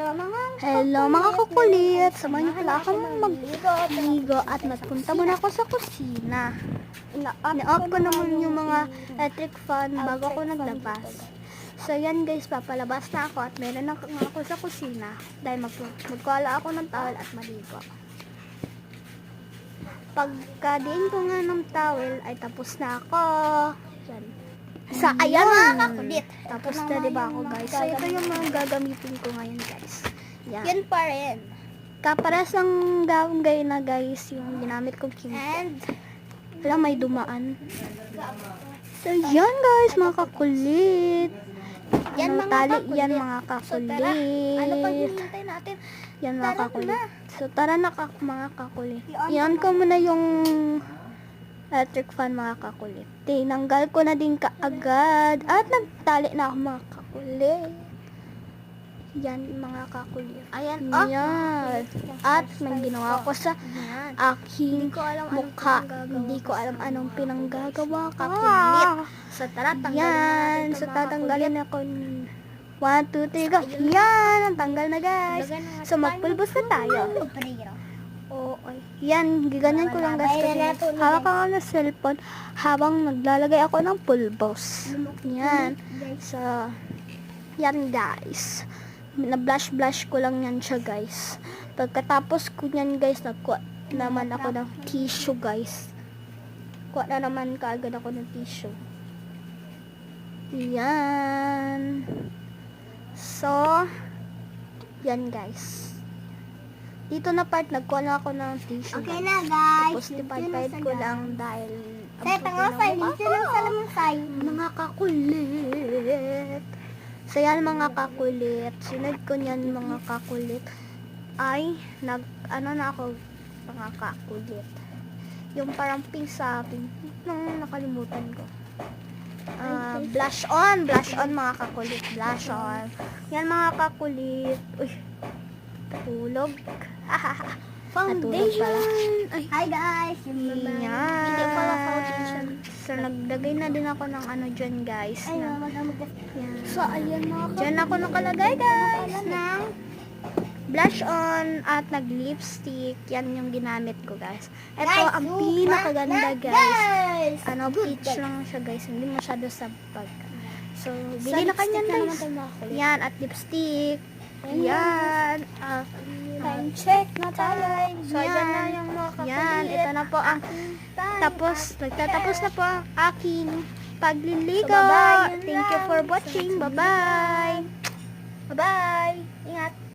Hello mga kakulit! Samahan niyo pala akong magligo at nagpunta muna ako sa kusina. Ina-off ko naman yung mga electric fan bago ako naglabas. So yan guys, papalabas na ako at meron na ako sa kusina dahil magkuhala ako ng towel at maligo. Pagkadiin ko nga ng towel ay tapos na ako. Yan. So ayan mga kakulit. Tapos na diba ako guys. So ito yung mga gagamitin ko ngayon guys. Yan. Yan pa rin. Kaparas ang gawin na guys yung ginamit kong kimchi. And, Wala, may dumaan. So yan guys, mga kakulit. yan Ano, mga tali kakulit. yan mga So kakulit. tara, ano pang hinihintay natin? Yan mga Tara kakulit. na. So tara na mga kakulit. I-on I-on ko muna yung electric fan mga kakulit. Tinanggal ko na din kaagad. At nagtali na ako mga kakulit. Yan mga kakulit. Ayan, Yan. At may ginawa ko sa Yan. aking Hindi ko alam anong mukha. pinanggagawa Hindi ko alam anong pinanggagawa ka. Kakulit. So tara, tanggalin Yan. na natin So ito, mga tatanggalin ako. 1, 2, 3, go. Yan. Ang tanggal na guys. Lagyan na natin So magpulbos na tayo. Oo. Yan. Giganyan ko lang guys. Kasi hawak ako ng cellphone habang naglalagay ako ng pulbos. Yan. So, yan guys. Na-blush ko lang yan siya guys. Pagkatapos ko yan guys, nagkuha naman ako ng tissue guys. Kuha na naman kaagad ako ng tissue. Yan. So, yan guys. Dito na part, nagkuha na ako ng tissue. Okay guys. na guys. Tapos tipad-pad ko lang dahil Say, tango say, dito lang sa lamang say. mga kakulit. So yan mga kakulit. Sunod ko niyan mga kakulit ay ano na ako mga kakulit. Yung parang pink sa akin. Nung nakalimutan ko. Blush on mga kakulit. Blush on. Yan mga kakulit. Uy. Tulog. Natulog pala. Ay. Hi guys. Yan. Hindi pala foundation. So, nagdagay na din ako ng ano dyan, guys. Ay, na, magamag. yan. So, ayan mga Dyan ako nakalagay, guys, ng blush on at nag-lipstick. Yan yung ginamit ko, guys. Ito, Guys, ang super pinakaganda, na, guys. Ano, peach lang siya, guys. Hindi masyado sabag. So, bili na kanyan, guys. Yan, at lipstick. Yan. Time check na tayo. So, Yan. ayan na yung mga kakulit. Yan, ito na po ang tapos, nagtatapos na po ang aking pagliligo. So, bye-bye. Yun Thank you lang. for watching. Bye-bye. Bye-bye. Ingat.